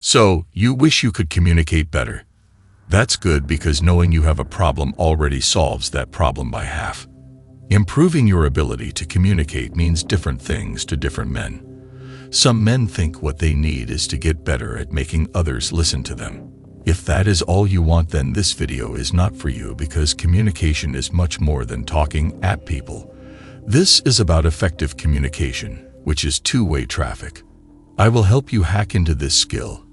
So, you wish you could communicate better. That's good because knowing you have a problem already solves that problem by half. Improving your ability to communicate means different things to different men. Some men think what they need is to get better at making others listen to them. If that is all you want, then this video is not for you because communication is much more than talking at people. This is about effective communication, which is two-way traffic. I will help you hack into this skill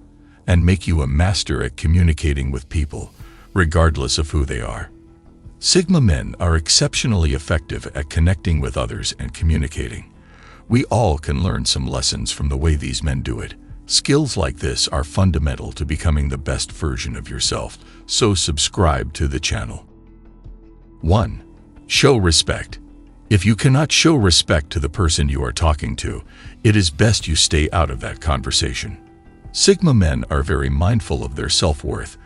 and make you a master at communicating with people, regardless of who they are. Sigma men are exceptionally effective at connecting with others and communicating. We all can learn some lessons from the way these men do it. Skills like this are fundamental to becoming the best version of yourself, so subscribe to the channel. 1. Show respect. If you cannot show respect to the person you are talking to, it is best you stay out of that conversation. Sigma men are very mindful of their self-worth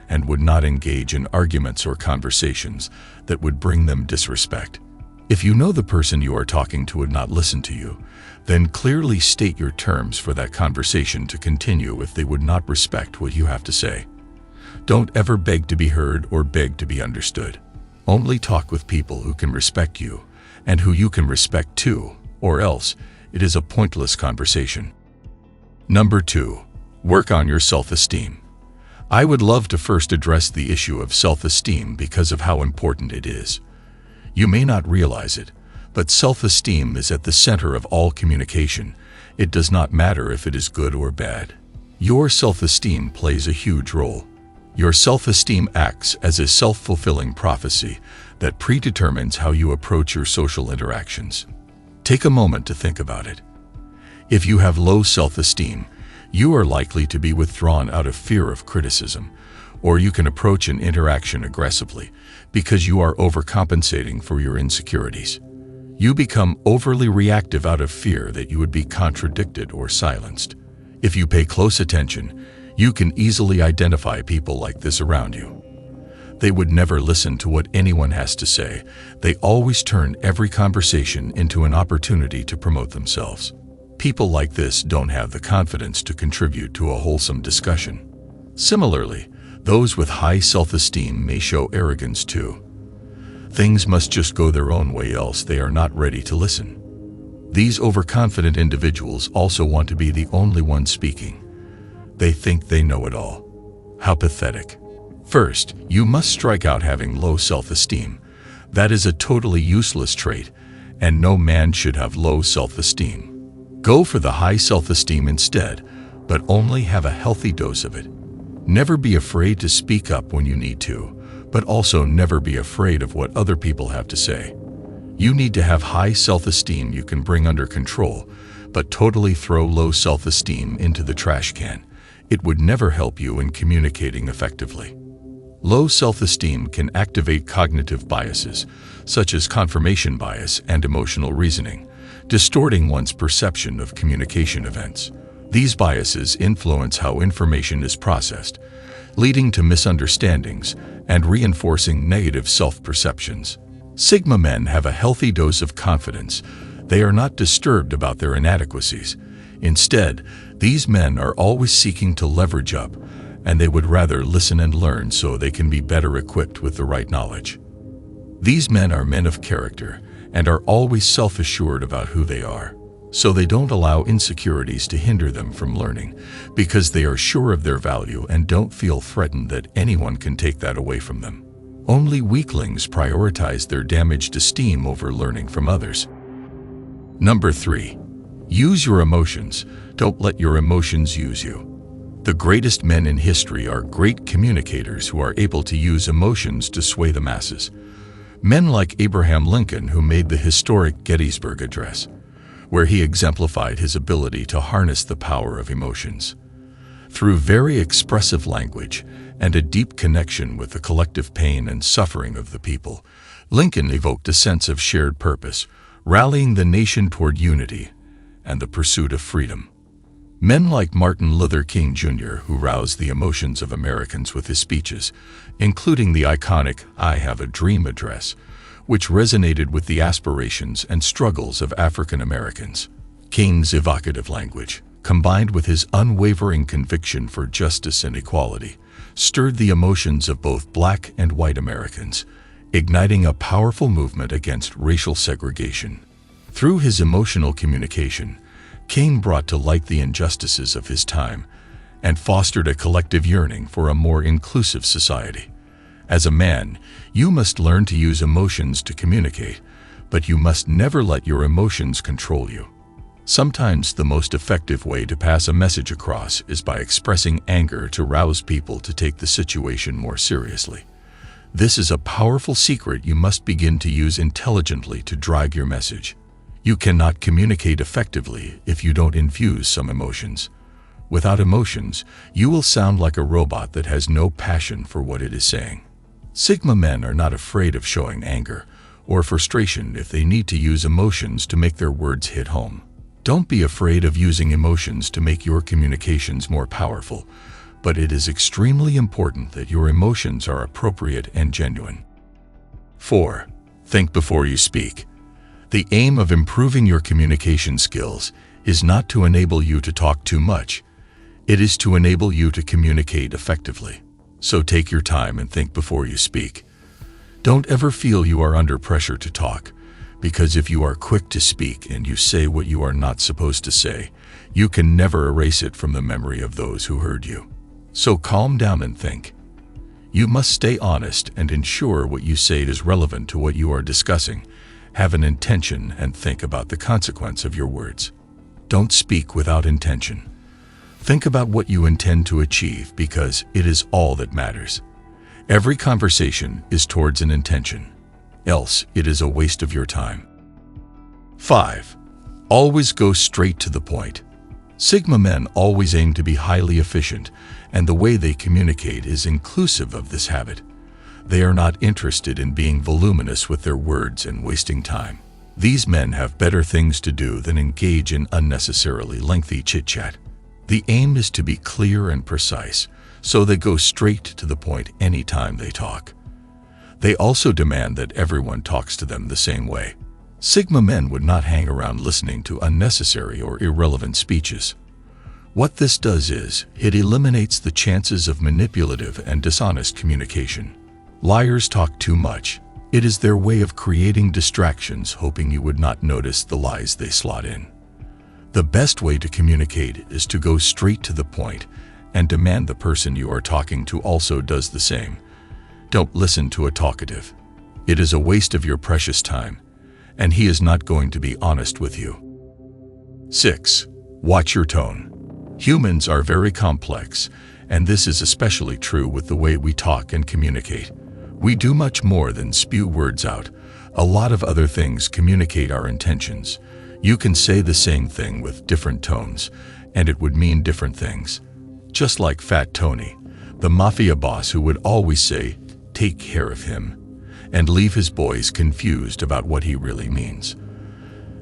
and would not engage in arguments or conversations that would bring them disrespect. If you know the person you are talking to would not listen to you, then clearly state your terms for that conversation to continue if they would not respect what you have to say. Don't ever beg to be heard or beg to be understood. Only talk with people who can respect you and who you can respect too, or else it is a pointless conversation. Number 2. Work on your self-esteem. I would love to first address the issue of self-esteem because of how important it is. You may not realize it, but self-esteem is at the center of all communication. It does not matter if it is good or bad. Your self-esteem plays a huge role. Your self-esteem acts as a self-fulfilling prophecy that predetermines how you approach your social interactions. Take a moment to think about it. If you have low self-esteem, you are likely to be withdrawn out of fear of criticism, or you can approach an interaction aggressively because you are overcompensating for your insecurities. You become overly reactive out of fear that you would be contradicted or silenced. If you pay close attention, you can easily identify people like this around you. They would never listen to what anyone has to say. They always turn every conversation into an opportunity to promote themselves. People like this don't have the confidence to contribute to a wholesome discussion. Similarly, those with high self-esteem may show arrogance too. Things must just go their own way, else they are not ready to listen. These overconfident individuals also want to be the only one speaking. They think they know it all. How pathetic. First, you must strike out having low self-esteem. That is a totally useless trait, and no man should have low self-esteem. Go for the high self-esteem instead, but only have a healthy dose of it. Never be afraid to speak up when you need to, but also never be afraid of what other people have to say. You need to have high self-esteem you can bring under control, but totally throw low self-esteem into the trash can. It would never help you in communicating effectively. Low self-esteem can activate cognitive biases, such as confirmation bias and emotional reasoning, distorting one's perception of communication events. These biases influence how information is processed, leading to misunderstandings and reinforcing negative self-perceptions. Sigma men have a healthy dose of confidence. They are not disturbed about their inadequacies. Instead, these men are always seeking to leverage up, and they would rather listen and learn so they can be better equipped with the right knowledge. These men are men of character and are always self-assured about who they are, so they don't allow insecurities to hinder them from learning because they are sure of their value and don't feel threatened that anyone can take that away from them. Only weaklings prioritize their damaged esteem over learning from others. Number 3. Use your emotions. Don't let your emotions use you. The greatest men in history are great communicators who are able to use emotions to sway the masses. Men like Abraham Lincoln, who made the historic Gettysburg Address, where he exemplified his ability to harness the power of emotions. Through very expressive language and a deep connection with the collective pain and suffering of the people, Lincoln evoked a sense of shared purpose, rallying the nation toward unity and the pursuit of freedom. Men like Martin Luther King Jr., who roused the emotions of Americans with his speeches, including the iconic "I Have a Dream" address, which resonated with the aspirations and struggles of African Americans. King's evocative language, combined with his unwavering conviction for justice and equality, stirred the emotions of both black and white Americans, igniting a powerful movement against racial segregation. Through his emotional communication, King brought to light the injustices of his time and fostered a collective yearning for a more inclusive society. As a man, you must learn to use emotions to communicate, but you must never let your emotions control you. Sometimes the most effective way to pass a message across is by expressing anger to rouse people to take the situation more seriously. This is a powerful secret you must begin to use intelligently to drive your message. You cannot communicate effectively if you don't infuse some emotions. Without emotions, you will sound like a robot that has no passion for what it is saying. Sigma men are not afraid of showing anger or frustration if they need to use emotions to make their words hit home. Don't be afraid of using emotions to make your communications more powerful, but it is extremely important that your emotions are appropriate and genuine. 4. Think before you speak. The aim of improving your communication skills is not to enable you to talk too much. It is to enable you to communicate effectively. So take your time and think before you speak. Don't ever feel you are under pressure to talk, because if you are quick to speak and you say what you are not supposed to say, you can never erase it from the memory of those who heard you. So calm down and think. You must stay honest and ensure what you say is relevant to what you are discussing. Have an intention and think about the consequence of your words. Don't speak without intention. Think about what you intend to achieve because it is all that matters. Every conversation is towards an intention, else it is a waste of your time. 5. Always go straight to the point. Sigma men always aim to be highly efficient, and the way they communicate is inclusive of this habit. They are not interested in being voluminous with their words and wasting time. These men have better things to do than engage in unnecessarily lengthy chit-chat. The aim is to be clear and precise, so they go straight to the point anytime they talk. They also demand that everyone talks to them the same way. Sigma men would not hang around listening to unnecessary or irrelevant speeches. What this does is, it eliminates the chances of manipulative and dishonest communication. Liars talk too much. It is their way of creating distractions, hoping you would not notice the lies they slot in. The best way to communicate is to go straight to the point and demand the person you are talking to also does the same. Don't listen to a talkative. It is a waste of your precious time, and he is not going to be honest with you. 6. Watch your tone. Humans are very complex, and this is especially true with the way we talk and communicate. We do much more than spew words out. A lot of other things communicate our intentions. You can say the same thing with different tones, and it would mean different things. Just like Fat Tony, the mafia boss who would always say, "Take care of him," and leave his boys confused about what he really means.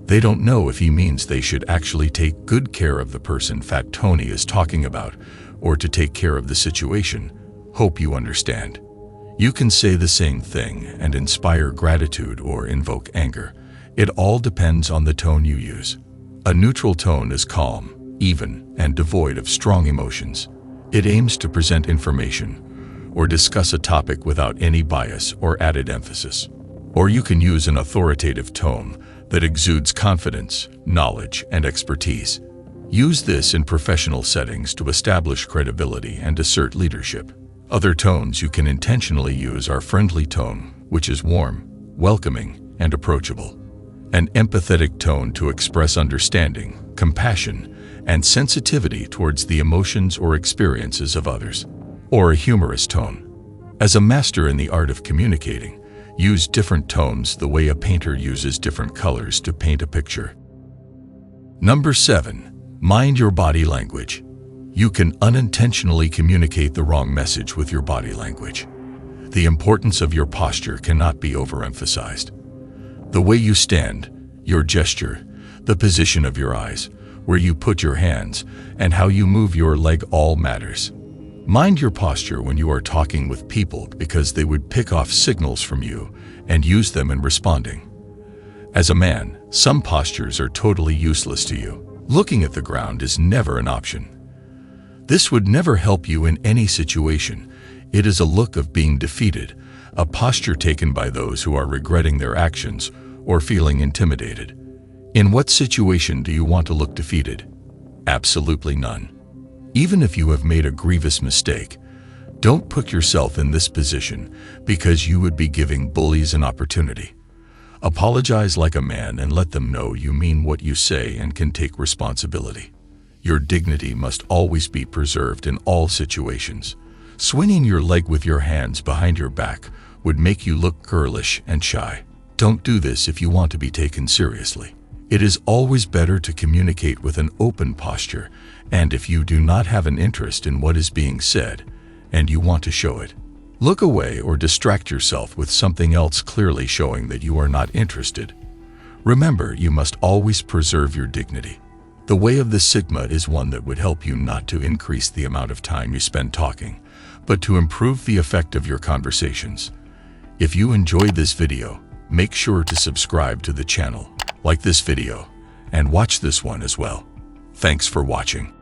They don't know if he means they should actually take good care of the person Fat Tony is talking about, or to take care of the situation. Hope you understand. You can say the same thing and inspire gratitude or invoke anger. It all depends on the tone you use. A neutral tone is calm, even, and devoid of strong emotions. It aims to present information or discuss a topic without any bias or added emphasis. Or you can use an authoritative tone that exudes confidence, knowledge, and expertise. Use this in professional settings to establish credibility and assert leadership. Other tones you can intentionally use are friendly tone, which is warm, welcoming, and approachable. An empathetic tone to express understanding, compassion, and sensitivity towards the emotions or experiences of others. Or a humorous tone. As a master in the art of communicating, use different tones the way a painter uses different colors to paint a picture. Number 7. Mind your body language. You can unintentionally communicate the wrong message with your body language. The importance of your posture cannot be overemphasized. The way you stand, your gesture, the position of your eyes, where you put your hands, and how you move your leg all matters. Mind your posture when you are talking with people because they would pick off signals from you and use them in responding. As a man, some postures are totally useless to you. Looking at the ground is never an option. This would never help you in any situation. It is a look of being defeated, a posture taken by those who are regretting their actions or feeling intimidated. In what situation do you want to look defeated? Absolutely none. Even if you have made a grievous mistake, don't put yourself in this position because you would be giving bullies an opportunity. Apologize like a man and let them know you mean what you say and can take responsibility. Your dignity must always be preserved in all situations. Swinging your leg with your hands behind your back would make you look girlish and shy. Don't do this if you want to be taken seriously. It is always better to communicate with an open posture, and if you do not have an interest in what is being said, and you want to show it, look away or distract yourself with something else clearly showing that you are not interested. Remember, you must always preserve your dignity. The way of the Sigma is one that would help you not to increase the amount of time you spend talking, but to improve the effect of your conversations. If you enjoyed this video, make sure to subscribe to the channel, like this video, and watch this one as well. Thanks for watching.